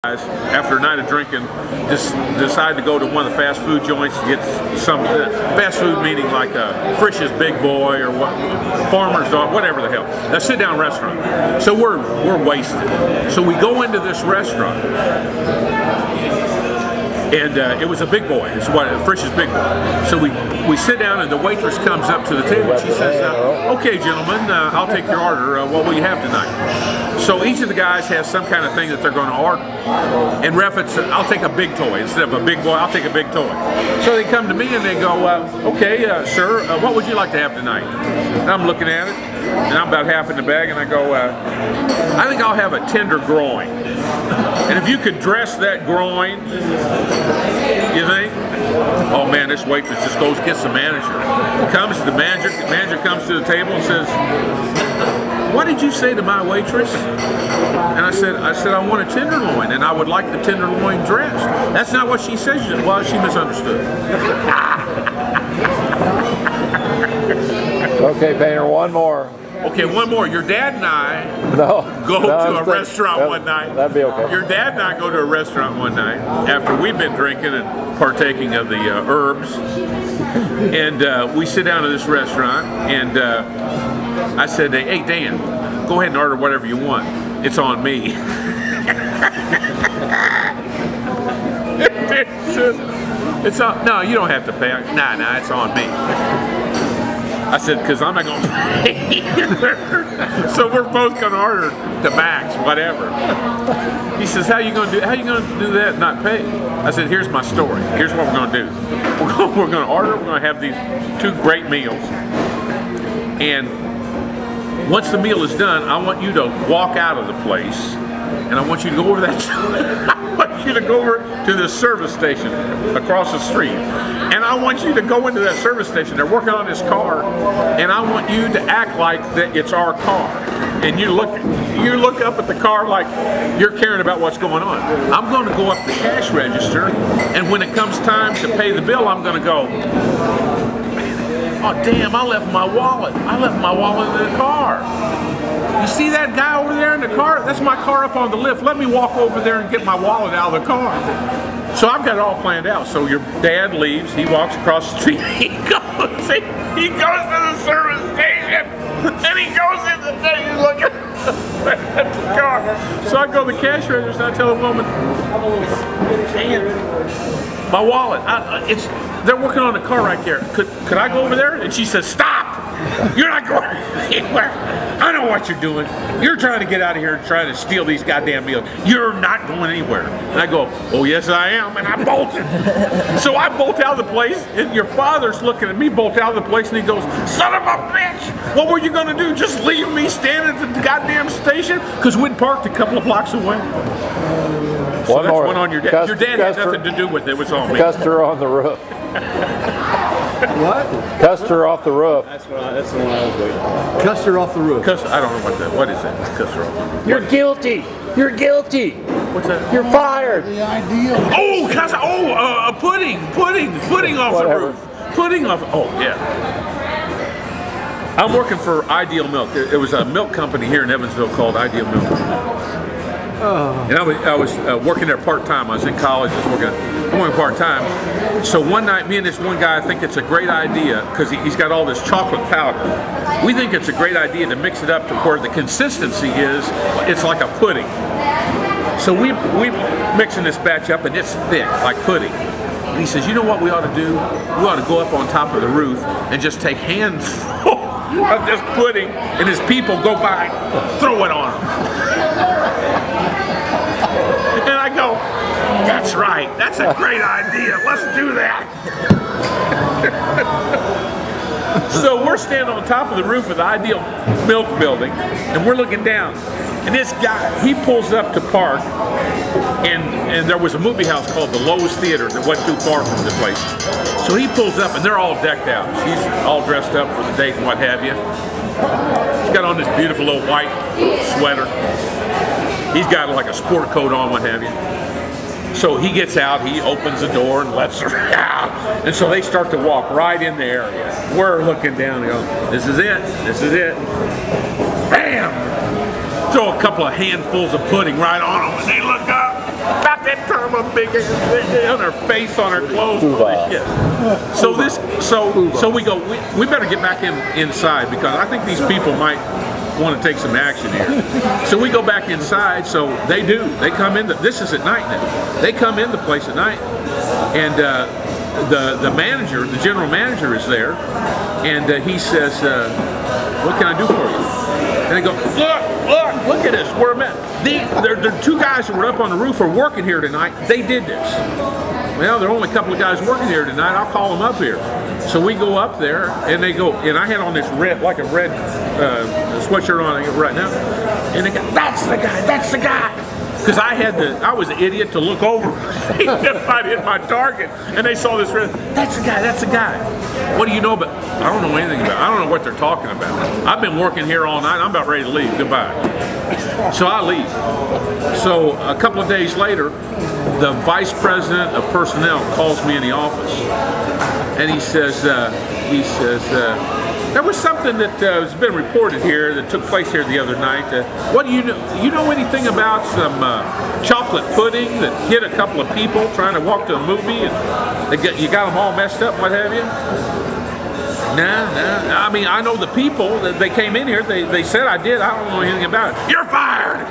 After a night of drinking, just decide to go to one of the fast food joints to get some fast food, meaning like Frisch's Big Boy or what, Farmer's Dog, whatever the hell. A sit-down restaurant. So we're wasted. So we go into this restaurant, and it was a Big Boy. It's what Frisch's Big Boy. So we sit down, and the waitress comes up to the table. And she says, "Okay, gentlemen, I'll take your order. What will you have tonight?" So each of the guys has some kind of thing that they're going to order. In reference, I'll take a big toy instead of a big boy. I'll take a big toy. So they come to me and they go, "Okay, sir, what would you like to have tonight?" And I'm looking at it, and I'm about half in the bag, and I go, "I think I'll have a tender groin. And if you could dress that groin, you think?" Oh man, this waitress just goes gets the manager. The manager comes to the table and says, "What did you say to my waitress?" And I said, "I want a tenderloin, and I would like the tenderloin dressed." That's not what she said. She said, "Well, she misunderstood." Okay, Painter, one more. Okay, one more. Your dad and I go to a restaurant one night. That'd be okay. Your dad and I go to a restaurant one night after we've been drinking and partaking of the herbs. And we sit down at this restaurant, and I said, "Hey, Dan, go ahead and order whatever you want. It's on me." It's on. No, you don't have to pay. Nah, it's on me. I said, "Because I'm not going to pay either." So we're both going to order the max, whatever. He says, "How you going to do that and not pay?" I said, "Here's my story. Here's what we're going to do. We're going to order. We're going to have these two great meals. And once the meal is done, I want you to walk out of the place, and I want you to go over that. I want you to go over to the service station across the street, and I want you to go into that service station. They're working on this car, and I want you to act like that it's our car. And you look up at the car like you're caring about what's going on. I'm going to go up the cash register, and when it comes time to pay the bill, I'm going to go, 'Oh damn, I left my wallet. I left my wallet in the car. You see that guy over there in the car? That's my car up on the lift. Let me walk over there and get my wallet out of the car." So I've got it all planned out. So your dad leaves. He walks across the street. He goes to the service station, and he goes in the thing. He's looking at the car. So I go to the cash register, and I tell the woman, "Dan, my wallet. They're working on the car right there. Could I go over there?" And she says, "Stop! You're not going anywhere. I know what you're doing. You're trying to get out of here and trying to steal these goddamn meals. You're not going anywhere." And I go, "Oh yes I am," and I bolted. So I bolt out of the place, and your father's looking at me bolt out of the place, and he goes, "Son of a bitch! What were you going to do? Just leave me standing at the goddamn station?" Because we'd parked a couple of blocks away. So One that's more. one on your dad. Your dad had nothing to do with it. It was on me. Custer on the roof. What? Custer off the roof. That's the one I was waiting for. Custer off the roof. Custer, I don't know what is that? Custer off the roof. You're guilty. You're guilty. What's that? You're fired. The ideal. Oh, Custer! Oh, pudding off Whatever. the roof. Pudding off. Oh yeah. I'm working for Ideal Milk. It was a milk company here in Evansville called Ideal Milk. And I was working there part-time. I was in college. I'm working part-time. So one night, me and this one guy think it's a great idea, because he's got all this chocolate powder. We think it's a great idea to mix it up to where the consistency it's like a pudding. So we mixing this batch up, and it's thick, like pudding. And he says, "You know what we ought to do? We ought to go up on top of the roof and just take handfuls of this pudding, and as people go by, throw it on them." And I go, "That's right. That's a great idea. Let's do that." So we're standing on top of the roof of the Ideal Milk building, and we're looking down. And this guy, he pulls up to park, and there was a movie house called the Lowe's Theater that wasn't too far from the place. So he pulls up, and they're all decked out. She's all dressed up for the date and what have you. He's got on this beautiful little white sweater. He's got like a sport coat on, what have you. So he gets out, he opens the door and lets her out. And so they start to walk right in the area. We're looking down and going, "This is it, this is it." Bam! Throw a couple of handfuls of pudding right on them, and they look up. a big on her face, on her clothes. Holy shit. So we go. We better get back inside because I think these people might want to take some action here. So we go back inside. So they do. They come in. This is at night now. They come in the place at night, and the manager, the general manager, is there, and he says, "What can I do for you?" And they go, look at this. We're the two guys that were up on the roof are working here tonight. They did this. Well, there are only a couple of guys working here tonight. I'll call them up here. So we go up there, and they go, and I had on this red, like a red sweatshirt on right now. And they go, that's the guy, that's the guy. Because I was an idiot to look over if I'd hit my target. And they saw this red, that's the guy, that's the guy. What do you know about? I don't know anything about it. I don't know what they're talking about. I've been working here all night. I'm about ready to leave. Goodbye. So I leave. So a couple of days later, the vice president of personnel calls me in the office. And he says, there was something that has been reported here that took place here the other night. What do you know? You know anything about some chocolate pudding that hit a couple of people trying to walk to a movie and you got them all messed up, what have you? Nah. I mean, I know the people that they came in here. They said I did. I don't know anything about it. You're fired.